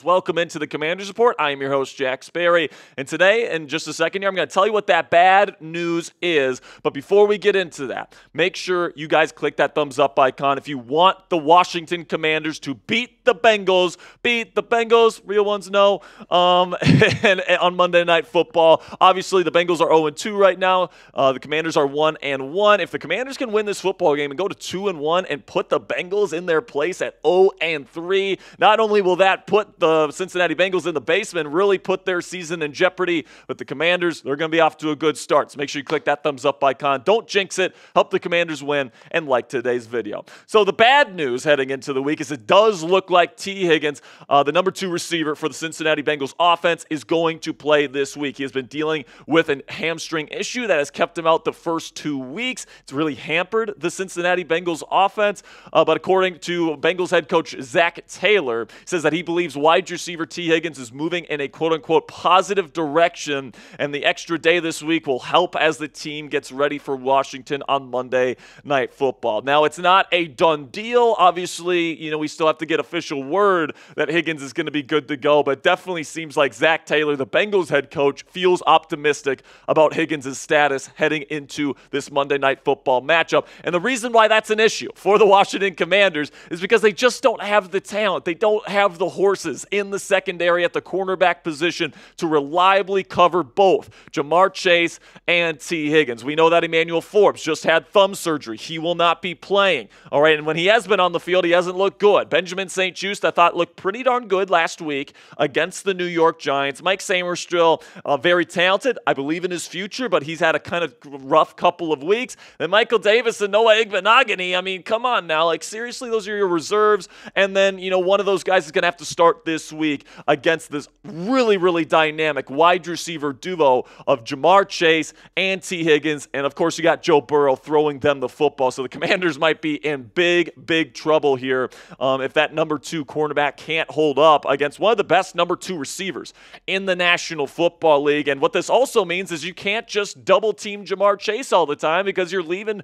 Welcome into the Commanders Report. I am your host, Jack Sperry. And today, in just a second here, I'm going to tell you what that bad news is. But before we get into that, make sure you guys click that thumbs up icon if you want the Washington Commanders to beat the Bengals. Beat the Bengals. Real ones know. And on Monday Night Football, obviously the Bengals are 0-2 right now. The Commanders are 1-1. If the Commanders can win this football game and go to 2-1 and put the Bengals in their place at 0-3, not only will that put the Cincinnati Bengals in the basement, really put their season in jeopardy, but the Commanders, they're going to be off to a good start. So make sure you click that thumbs up icon. Don't jinx it. Help the Commanders win and like today's video. So the bad news heading into the week is it does look like Tee Higgins, the number 2 receiver for the Cincinnati Bengals offense, is going to play this week. He has been dealing with a hamstring issue that has kept him out the first 2 weeks. It's really hampered the Cincinnati Bengals offense, but according to Bengals head coach Zac Taylor, says that he believes wide receiver Tee Higgins is moving in a quote-unquote positive direction, and the extra day this week will help as the team gets ready for Washington on Monday Night Football. Now, it's not a done deal. Obviously, we still have to get official word that Higgins is going to be good to go, but it definitely seems like Zac Taylor, the Bengals head coach, feels optimistic about Higgins' status heading into this Monday Night Football matchup. And the reason why that's an issue for the Washington Commanders is because they just don't have the talent. They don't have the horses in the secondary at the cornerback position to reliably cover both Jamar Chase and Tee Higgins. We know that Emmanuel Forbes just had thumb surgery. He will not be playing. All right, and when he has been on the field, he hasn't looked good. Benjamin St-Juste, I thought, looked pretty darn good last week against the New York Giants. Mike Sainristil, very talented. I believe in his future, but he's had a kind of rough couple of weeks. And Michael Davis and Noah Igbinoghene, I mean, come on now. Like, seriously, those are your reserves. And then, one of those guys is going to have to start this week against this really, really dynamic wide receiver duo of Jamar Chase and Tee Higgins. And, of course, you got Joe Burrow throwing them the football. So the Commanders might be in big, big trouble here if that number 2 cornerback can't hold up against one of the best number 2 receivers in the National Football League. And what this also means is you can't just double-team Jamar Chase all the time because you're leaving,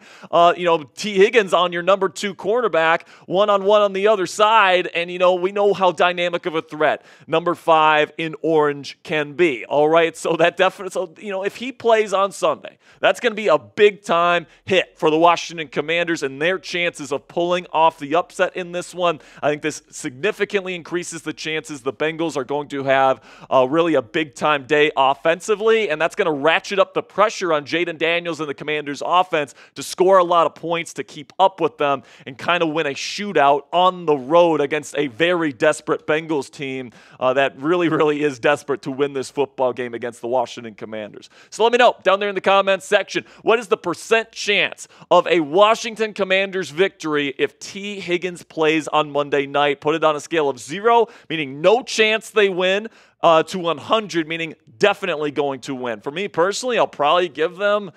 Tee Higgins on your number 2 cornerback, one-on-one on the other side. And, we know how dynamic of a threat number 5 in orange can be. All right, so that definitely, if he plays on Sunday, that's going to be a big-time hit for the Washington Commanders and their chances of pulling off the upset in this one. I think this significantly increases the chances the Bengals are going to have really a big-time day offensively, and that's going to ratchet up the pressure on Jayden Daniels and the Commanders' offense to score a lot of points to keep up with them and kind of win a shootout on the road against a very desperate Bengals team that really, really is desperate to win this football game against the Washington Commanders. So let me know down there in the comments section, what is the % chance of a Washington Commanders victory if Tee Higgins plays on Monday night? Put it on a scale of 0, meaning no chance they win, to 100, meaning definitely going to win. For me personally, I'll probably give them,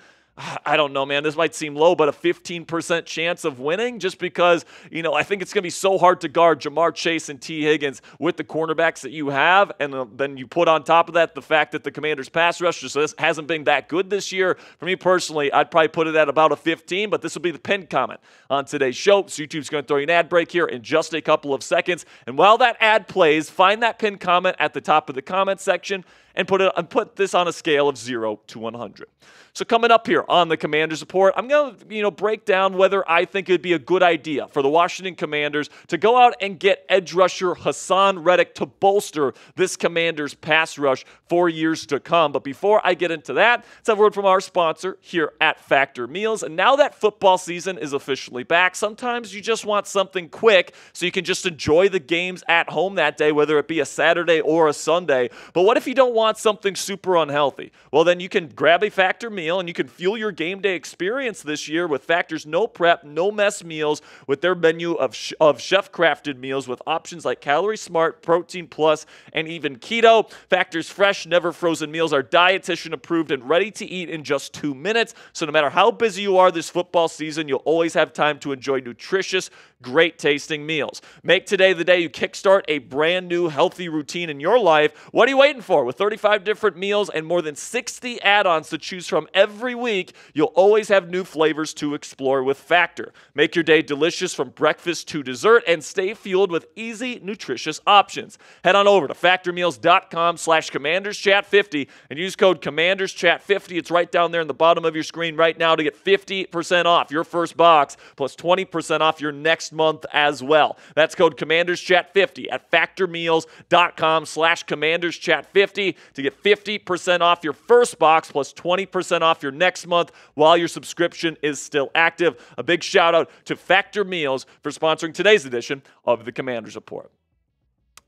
I don't know, man. This might seem low, but a 15% chance of winning just because, I think it's going to be so hard to guard Jamar Chase and Tee Higgins with the cornerbacks that you have. And then you put on top of that the fact that the Commanders' pass rush just hasn't been that good this year. For me personally, I'd probably put it at about a 15, but this will be the pinned comment on today's show. So YouTube's going to throw you an ad break here in just a couple of seconds. And while that ad plays, find that pinned comment at the top of the comment section and put this on a scale of 0 to 100. So coming up here on the Commanders Report, I'm going to break down whether I think it would be a good idea for the Washington Commanders to go out and get edge rusher Haason Reddick to bolster this Commanders pass rush for years to come. But before I get into that, let's have a word from our sponsor here at Factor Meals. And now that football season is officially back, sometimes you just want something quick so you can just enjoy the games at home that day, whether it be a Saturday or a Sunday. But what if you don't want something super unhealthy? Well, then you can grab a Factor Meal and you can fuel your game day experience this year with Factor's no prep, no mess meals with their menu of chef-crafted meals with options like Calorie Smart, Protein Plus, and even Keto. Factor's fresh, never frozen meals are dietitian approved and ready to eat in just 2 minutes. So no matter how busy you are this football season, you'll always have time to enjoy nutritious, great tasting meals. Make today the day you kickstart a brand new healthy routine in your life. What are you waiting for? With 30 35 different meals and more than 60 add-ons to choose from every week, you'll always have new flavors to explore with Factor. Make your day delicious from breakfast to dessert and stay fueled with easy, nutritious options. Head on over to factormeals.com/CommandersChat50 and use code CommandersChat50. It's right down there in the bottom of your screen right now to get 50% off your first box plus 20% off your next month as well. That's code CommandersChat50 at factormeals.com/CommandersChat50 to get 50% off your first box plus 20% off your next month while your subscription is still active. A big shout out to Factor Meals for sponsoring today's edition of the Commanders Report.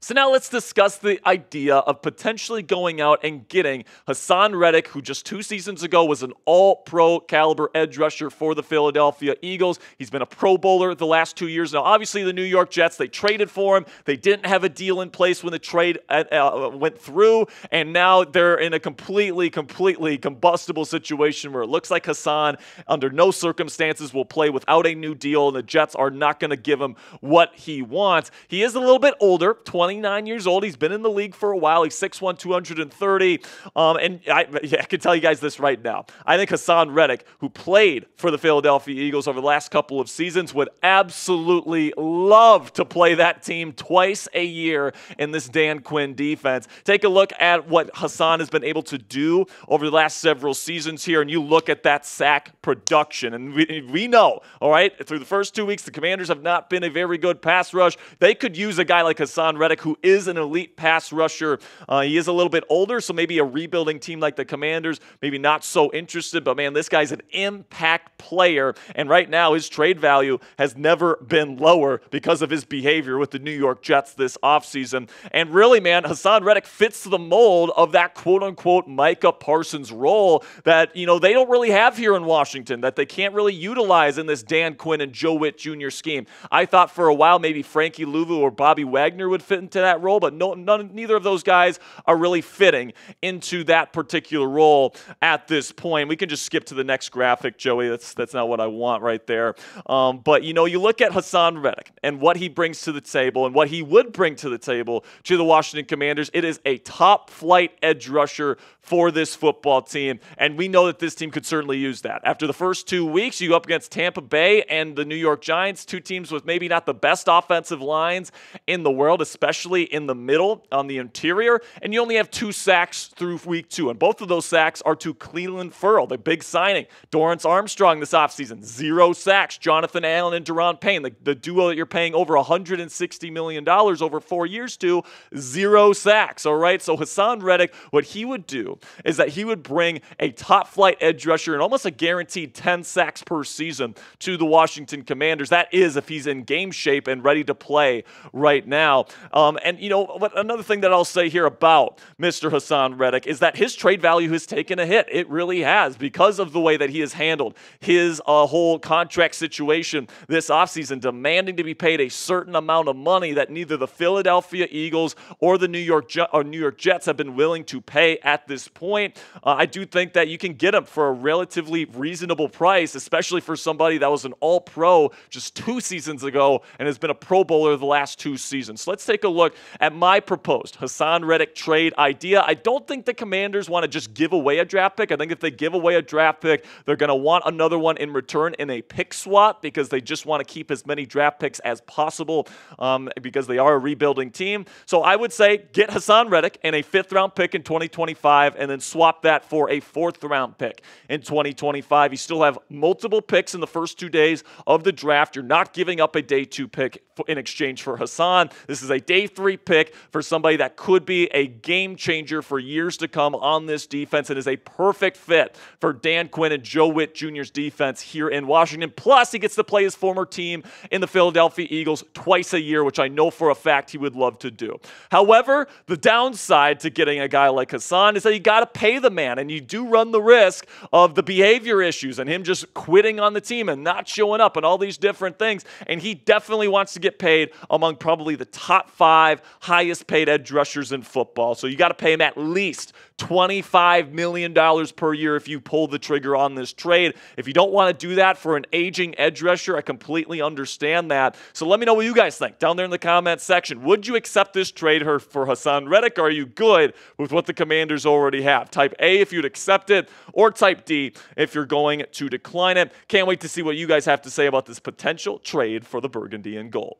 So now let's discuss the idea of potentially going out and getting Haason Reddick, who just 2 seasons ago was an all-pro caliber edge rusher for the Philadelphia Eagles. He's been a Pro Bowler the last 2 years. Now, obviously, the New York Jets, they traded for him. They didn't have a deal in place when the trade went through, and now they're in a completely combustible situation where it looks like Haason, under no circumstances, will play without a new deal, and the Jets are not going to give him what he wants. He is a little bit older, 29 years old. He's been in the league for a while. He's 6'1", 230. And I can tell you guys this right now. I think Haason Reddick, who played for the Philadelphia Eagles over the last couple of seasons, would absolutely love to play that team twice a year in this Dan Quinn defense. Take a look at what Haason has been able to do over the last several seasons here, and you look at that sack production. And we know, all right, through the first 2 weeks, the Commanders have not been a very good pass rush. They could use a guy like Haason Reddick, who is an elite pass rusher. He is a little bit older, so maybe a rebuilding team like the Commanders, maybe not so interested, but man, this guy's an impact player, and right now his trade value has never been lower because of his behavior with the New York Jets this offseason. And really, man, Haason Reddick fits the mold of that quote-unquote Micah Parsons role that, they don't really have here in Washington, that they can't really utilize in this Dan Quinn and Joe Witt Jr. scheme. I thought for a while maybe Frankie Louvu or Bobby Wagner would fit into that role, but neither of those guys are really fitting into that particular role at this point. We can just skip to the next graphic, Joey. That's not what I want right there. But you look at Haason Reddick and what he brings to the table and what he would bring to the table to the Washington Commanders. It is a top-flight edge rusher for this football team, and we know that this team could certainly use that. After the first 2 weeks, you go up against Tampa Bay and the New York Giants, two teams with maybe not the best offensive lines in the world, especially in the middle on the interior, and you only have 2 sacks through week 2, and both of those sacks are to Cleveland Ferrell, the big signing. Dorrance Armstrong this offseason, 0 sacks. Jonathan Allen and Deron Payne, the duo that you're paying over $160 million over 4 years to, 0 sacks, all right? So Haason Reddick, what he would do is that he would bring a top-flight edge rusher and almost a guaranteed 10 sacks per season to the Washington Commanders. That is if he's in game shape and ready to play right now. And another thing that I'll say here about Mr. Haason Reddick is that his trade value has taken a hit. It really has, because of the way that he has handled his whole contract situation this offseason, demanding to be paid a certain amount of money that neither the Philadelphia Eagles or the New York Jets have been willing to pay at this point. I do think that you can get him for a relatively reasonable price, especially for somebody that was an all-pro just 2 seasons ago and has been a Pro Bowler the last 2 seasons. So let's take a look at my proposed Haason Reddick trade idea. I don't think the Commanders want to just give away a draft pick. I think if they give away a draft pick, they're going to want another one in return in a pick swap because they just want to keep as many draft picks as possible because they are a rebuilding team. So I would say get Haason Reddick and a 5th-round pick in 2025 and then swap that for a 4th-round pick in 2025. You still have multiple picks in the first 2 days of the draft. You're not giving up a day 2 pick in exchange for Haason. This is a day 3 pick for somebody that could be a game changer for years to come on this defense and is a perfect fit for Dan Quinn and Joe Witt Jr.'s defense here in Washington. Plus, he gets to play his former team in the Philadelphia Eagles twice a year, which I know for a fact he would love to do. However, the downside to getting a guy like Haason is that you got to pay the man, and you do run the risk of the behavior issues and him just quitting on the team and not showing up and all these different things. And he definitely wants to get paid among probably the top 5 5 highest paid edge rushers in football. So you got to pay him at least $25 million per year if you pull the trigger on this trade. If you don't want to do that for an aging edge rusher, I completely understand that. So let me know what you guys think down there in the comments section. Would you accept this trade for Haason Reddick, or are you good with what the Commanders already have? Type A if you'd accept it, or type D if you're going to decline it. Can't wait to see what you guys have to say about this potential trade for the Burgundy and Gold.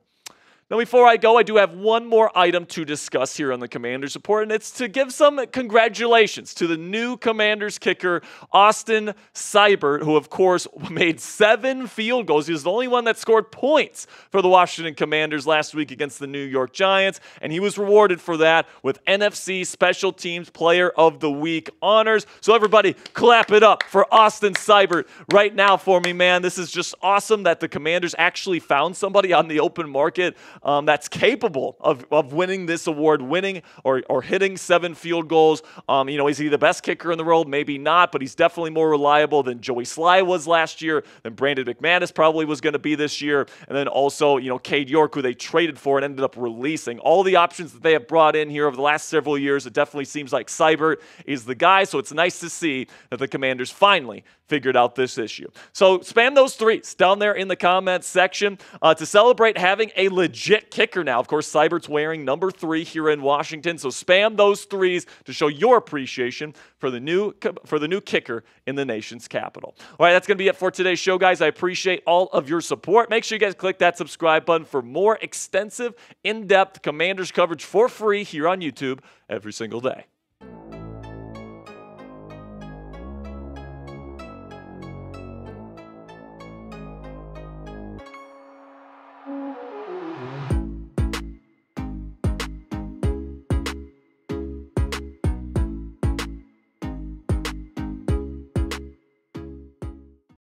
Now, before I go, I do have one more item to discuss here on the Commanders Report, and it's to give some congratulations to the new Commanders kicker, Austin Cybert, who, of course, made 7 field goals. He was the only one that scored points for the Washington Commanders last week against the New York Giants, and he was rewarded for that with NFC Special Teams Player of the Week honors. So everybody, clap it up for Austin Cybert right now for me, man. This is just awesome that the Commanders actually found somebody on the open market that's capable of winning this award, winning or hitting 7 field goals. Is he the best kicker in the world? Maybe not, but he's definitely more reliable than Joey Sly was last year, than Brandon McManus probably was going to be this year, and then also, Cade York, who they traded for and ended up releasing. All the options that they have brought in here over the last several years, it definitely seems like Cybert is the guy, so it's nice to see that the Commanders finally figured out this issue. So spam those 3s down there in the comments section to celebrate having a legit kicker now. Of course, Cybert's wearing number 3 here in Washington, so spam those 3s to show your appreciation for the new kicker in the nation's capital. All right, that's going to be it for today's show, guys. I appreciate all of your support. Make sure you guys click that subscribe button for more extensive, in-depth Commanders coverage for free here on YouTube every single day.